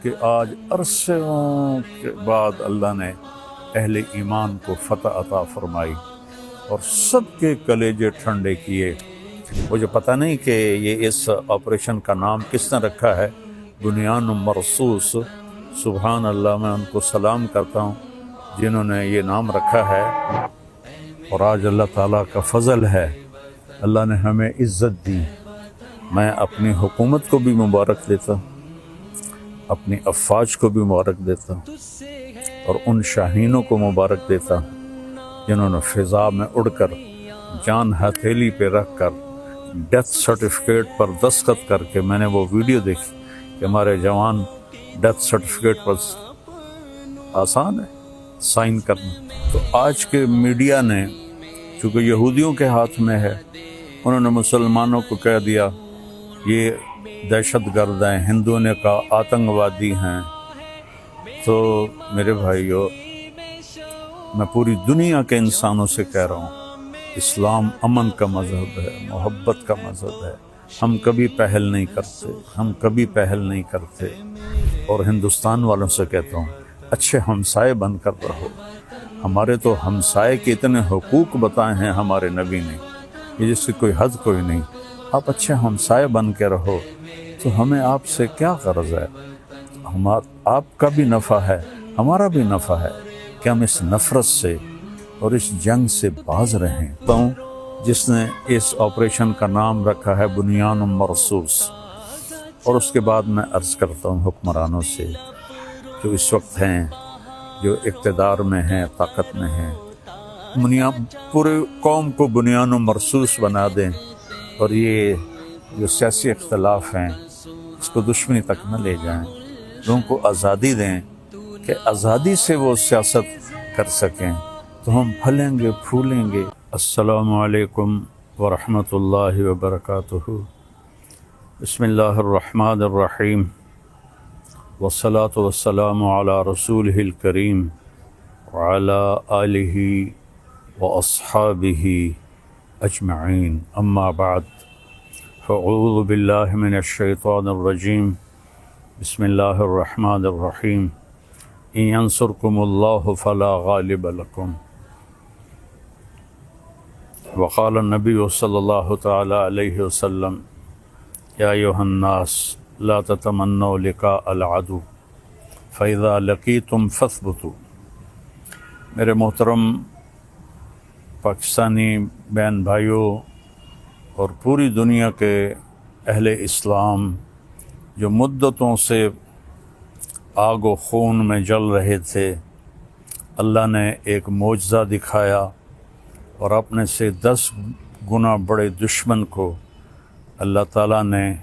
کہ آج عرصوں کے بعد اللہ نے اہل ایمان کو فتح عطا فرمائی اور سب کے کلیجے ٹھنڈے کیے۔ مجھے پتہ نہیں کہ یہ اس آپریشن کا نام کس نے رکھا ہے، بنیان مرصوص، سبحان اللہ، میں ان کو سلام کرتا ہوں جنہوں نے یہ نام رکھا ہے۔ اور آج اللہ تعالیٰ کا فضل ہے، اللہ نے ہمیں عزت دی۔ میں اپنی حکومت کو بھی مبارک دیتا ہوں، اپنی افواج کو بھی مبارک دیتا ہوں، اور ان شاہینوں کو مبارک دیتا ہوں جنہوں نے فضا میں اڑ کر جان ہتھیلی پہ رکھ کر ڈیتھ سرٹیفکیٹ پر دستخط کر کے، میں نے وہ ویڈیو دیکھی کہ ہمارے جوان ڈیتھ سرٹیفکیٹ پر آسان ہے سائن کرنا۔ تو آج کے میڈیا نے، چونکہ یہودیوں کے ہاتھ میں ہے، انہوں نے مسلمانوں کو کہہ دیا یہ دہشت گرد ہیں، ہندوؤں نے کہا آتنکوادی ہیں۔ تو میرے بھائیو، میں پوری دنیا کے انسانوں سے کہہ رہا ہوں، اسلام امن کا مذہب ہے، محبت کا مذہب ہے۔ ہم کبھی پہل نہیں کرتے، ہم کبھی پہل نہیں کرتے۔ اور ہندوستان والوں سے کہتا ہوں، اچھے ہمسائے بن کر رہو۔ ہمارے تو ہمسائے کے اتنے حقوق بتائے ہیں ہمارے نبی نے، یہ جس کی کوئی حد کوئی نہیں۔ آپ اچھے ہمسائے بن کے رہو تو ہمیں آپ سے کیا غرض ہے؟ آپ کا بھی نفع ہے، ہمارا بھی نفع ہے کہ ہم اس نفرت سے اور اس جنگ سے باز رہیں۔ جس نے اس آپریشن کا نام رکھا ہے بنیان مرصوص۔ اور اس کے بعد میں عرض کرتا ہوں حکمرانوں سے جو اس وقت ہیں، جو اقتدار میں ہیں، طاقت میں ہیں، پورے قوم کو بنیان مرصوص بنا دیں، اور یہ جو سیاسی اختلاف ہیں اس کو دشمنی تک نہ لے جائیں، لوگوں کو آزادی دیں کہ آزادی سے وہ سیاست کر سکیں، تو ہم پھلیں گے پھولیں گے۔ السلام علیکم ورحمۃ اللہ وبرکاتہ۔ بسم اللہ الرحمن الرحیم، والصلاة والسلام علی رسولہ الکریم وعلی آلہ واصحابہ اجمعین، اما بعد، فاعوذ باللہ من الشیطان الرجیم، بسم اللہ الرحمن الرحیم، ان ینصرکم اللہ فلا غالب لکم، وقال النبی صلی اللہ تعالی علیہ وسلم، یا ایھا الناس لا تتمنوا لقاء العدو فاذا لقیتم فاثبتوا۔ میرے محترم پاکستانی بہن بھائیوں اور پوری دنیا کے اہل اسلام جو مدتوں سے آگ و خون میں جل رہے تھے، اللہ نے ایک معجزہ دکھایا اور اپنے سے 10 گنا بڑے دشمن کو اللہ تعالیٰ نے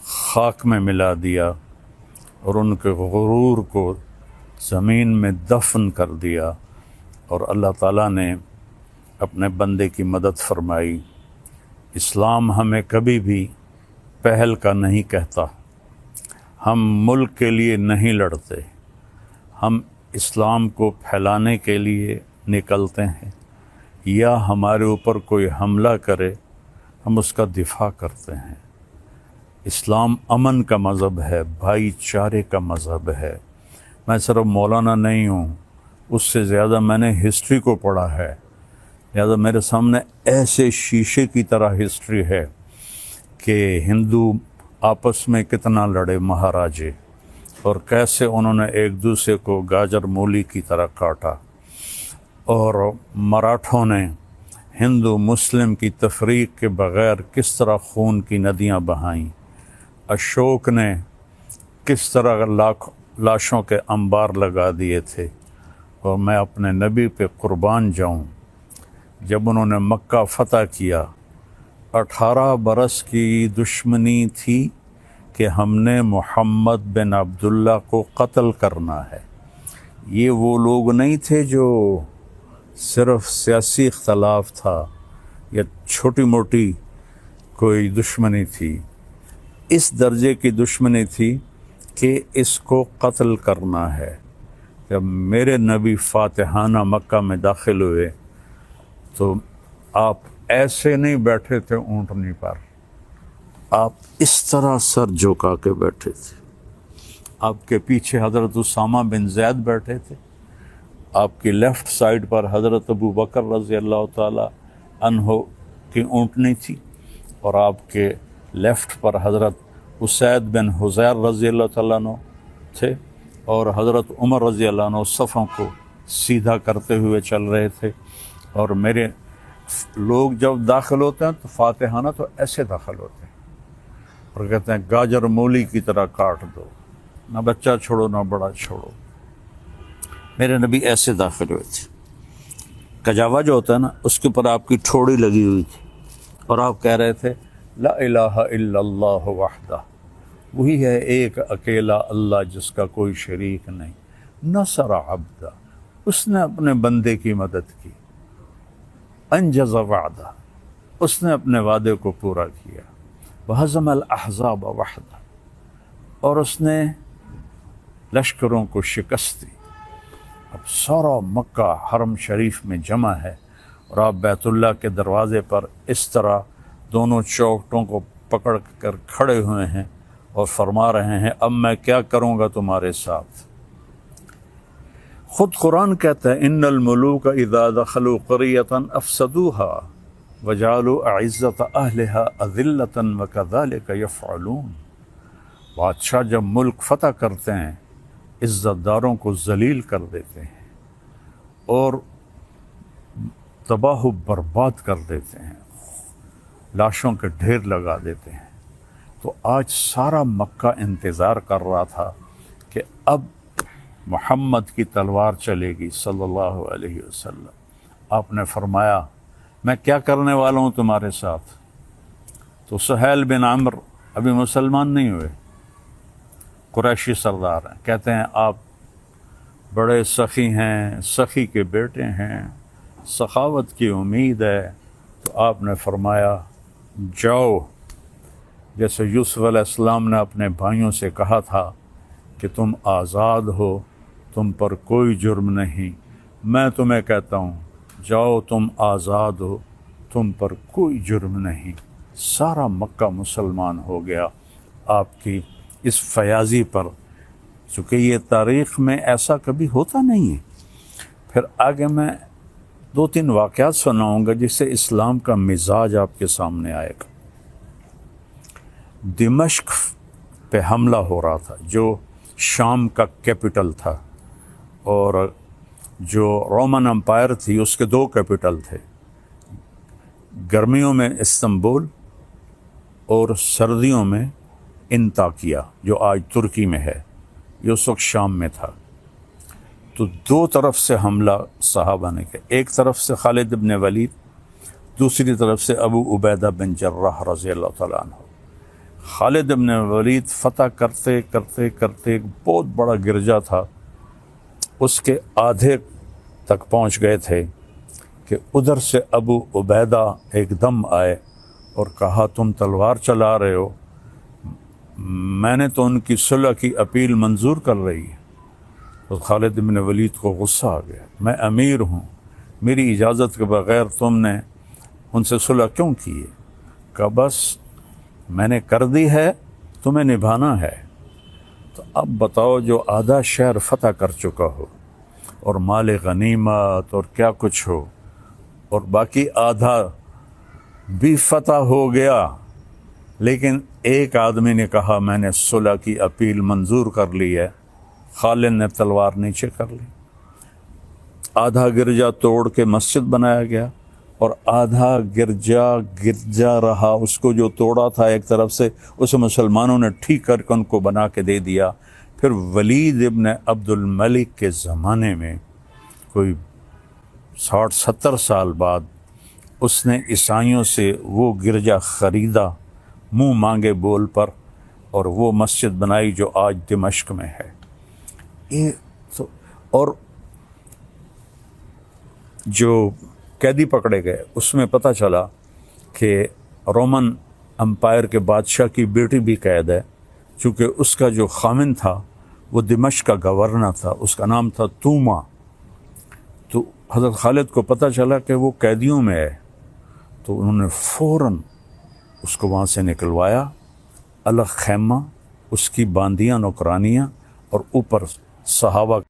خاک میں ملا دیا اور ان کے غرور کو زمین میں دفن کر دیا، اور اللہ تعالیٰ نے اپنے بندے کی مدد فرمائی۔ اسلام ہمیں کبھی بھی پہل کا نہیں کہتا، ہم ملک کے لیے نہیں لڑتے، ہم اسلام کو پھیلانے کے لیے نکلتے ہیں، یا ہمارے اوپر کوئی حملہ کرے ہم اس کا دفاع کرتے ہیں۔ اسلام امن کا مذہب ہے، بھائی چارے کا مذہب ہے۔ میں صرف مولانا نہیں ہوں، اس سے زیادہ میں نے ہسٹری کو پڑھا ہے، لہذا میرے سامنے ایسے شیشے کی طرح ہسٹری ہے کہ ہندو آپس میں کتنا لڑے مہاراجے، اور کیسے انہوں نے ایک دوسرے کو گاجر مولی کی طرح کاٹا، اور مراٹھوں نے ہندو مسلم کی تفریق کے بغیر کس طرح خون کی ندیاں بہائیں، اشوک نے کس طرح لاشوں کے انبار لگا دیے تھے۔ اور میں اپنے نبی پہ قربان جاؤں، جب انہوں نے مکہ فتح کیا، 18 برس کی دشمنی تھی کہ ہم نے محمد بن عبداللہ کو قتل کرنا ہے۔ یہ وہ لوگ نہیں تھے جو صرف سیاسی اختلاف تھا یا چھوٹی موٹی کوئی دشمنی تھی، اس درجے کی دشمنی تھی کہ اس کو قتل کرنا ہے۔ جب میرے نبی فاتحانہ مکہ میں داخل ہوئے تو آپ ایسے نہیں بیٹھے تھے اونٹنی پر، آپ اس طرح سر جھکا کے بیٹھے تھے، آپ کے پیچھے حضرت اسامہ بن زید بیٹھے تھے، آپ کی لیفٹ سائڈ پر حضرت ابو بکر رضی اللہ تعالی عنہ کی اونٹنی تھی، اور آپ کے لیفٹ پر حضرت اسید بن حضیر رضی اللہ تعالیٰ عنہ تھے، اور حضرت عمر رضی اللہ عنہ صفوں کو سیدھا کرتے ہوئے چل رہے تھے۔ اور میرے لوگ جب داخل ہوتے ہیں تو فاتحانہ تو ایسے داخل ہوتے ہیں، اور کہتے ہیں گاجر مولی کی طرح کاٹ دو، نہ بچہ چھوڑو نہ بڑا چھوڑو۔ میرے نبی ایسے داخل ہوئے تھے، کجاوا جو ہوتا ہے نا اس کے اوپر آپ کی ٹھوڑی لگی ہوئی تھی، اور آپ کہہ رہے تھے لا الہ الا اللہ وحدہ، وہی ہے ایک اکیلا اللہ جس کا کوئی شریک نہیں، نصر عبدہ، اس نے اپنے بندے کی مدد کی، انجز وعدہ، اس نے اپنے وعدے کو پورا کیا، وہزم الاحزاب وحدہ، اور اس نے لشکروں کو شکست دی۔ اب سارا مکہ حرم شریف میں جمع ہے، اور آپ بیت اللہ کے دروازے پر اس طرح دونوں چوکٹوں کو پکڑ کر کھڑے ہوئے ہیں اور فرما رہے ہیں اب میں کیا کروں گا تمہارے ساتھ۔ خود قرآن کہتا ہے ان الملوک اذا دخلوا قریۃ افسدوها وجعلوا اعزۃ اہلها اذلۃ وکذلک یفعلون۔ بادشاہ جب ملک فتح کرتے ہیں عزت داروں کو ذلیل کر دیتے ہیں اور تباہ و برباد کر دیتے ہیں، لاشوں کے ڈھیر لگا دیتے ہیں۔ تو آج سارا مکہ انتظار کر رہا تھا کہ اب محمد کی تلوار چلے گی صلی اللہ علیہ وسلم۔ آپ نے فرمایا میں کیا کرنے والا ہوں تمہارے ساتھ؟ تو سہیل بن عمر ابھی مسلمان نہیں ہوئے، قریشی سردار ہیں، کہتے ہیں آپ بڑے سخی ہیں، سخی کے بیٹے ہیں، سخاوت کی امید ہے۔ تو آپ نے فرمایا جاؤ، جیسے یوسف علیہ السلام نے اپنے بھائیوں سے کہا تھا کہ تم آزاد ہو، تم پر کوئی جرم نہیں، میں تمہیں کہتا ہوں جاؤ تم آزاد ہو، تم پر کوئی جرم نہیں۔ سارا مکہ مسلمان ہو گیا آپ کی اس فیاضی پر، چونکہ یہ تاریخ میں ایسا کبھی ہوتا نہیں ہے۔ پھر آگے میں 2-3 واقعات سناؤں گا جس سے اسلام کا مزاج آپ کے سامنے آئے گا۔ دمشق پہ حملہ ہو رہا تھا جو شام کا کیپٹل تھا، اور جو رومن امپائر تھی اس کے 2 کیپٹل تھے، گرمیوں میں استنبول اور سردیوں میں انطاکیہ جو آج ترکی میں ہے، یہ اس وقت شام میں تھا۔ تو 2 طرف سے حملہ صحابہ نے کیا، ایک طرف سے خالد بن ولید، دوسری طرف سے ابو عبیدہ بن جراح رضی اللہ تعالیٰ عنہ۔ خالد بن ولید فتح کرتے کرتے کرتے ایک بہت بڑا گرجا تھا، اس کے آدھے تک پہنچ گئے تھے کہ ادھر سے ابو عبیدہ ایک دم آئے اور کہا تم تلوار چلا رہے ہو، میں نے تو ان کی صلح کی اپیل منظور کر رہی ہے۔ تو خالد بن ولید کو غصہ آ گیا، میں امیر ہوں، میری اجازت کے بغیر تم نے ان سے صلح کیوں کی ہے؟ کہا بس میں نے کر دی ہے، تمہیں نبھانا ہے۔ تو اب بتاؤ جو آدھا شہر فتح کر چکا ہو اور مال غنیمت اور کیا کچھ ہو، اور باقی آدھا بھی فتح ہو گیا، لیکن ایک آدمی نے کہا میں نے صلح کی اپیل منظور کر لی ہے، خالد نے تلوار نیچے کر لی، آدھا گرجا توڑ کے مسجد بنایا گیا اور آدھا گرجا رہا، اس کو جو توڑا تھا ایک طرف سے اسے مسلمانوں نے ٹھیک کر کے ان کو بنا کے دے دیا۔ پھر ولید ابن عبد الملک کے زمانے میں کوئی 60-70 سال بعد اس نے عیسائیوں سے وہ گرجا خریدا منہ مانگے بول پر، اور وہ مسجد بنائی جو آج دمشق میں ہے۔ اور جو قیدی پکڑے گئے اس میں پتہ چلا کہ رومن امپائر کے بادشاہ کی بیٹی بھی قید ہے، چونکہ اس کا جو خامن تھا وہ دمشق کا گورنر تھا، اس کا نام تھا توما۔ تو حضرت خالد کو پتہ چلا کہ وہ قیدیوں میں ہے، تو انہوں نے فوراً اس کو وہاں سے نکلوایا، الگ خیمہ، اس کی باندیاں نوکرانیاں، اور اوپر صحابہ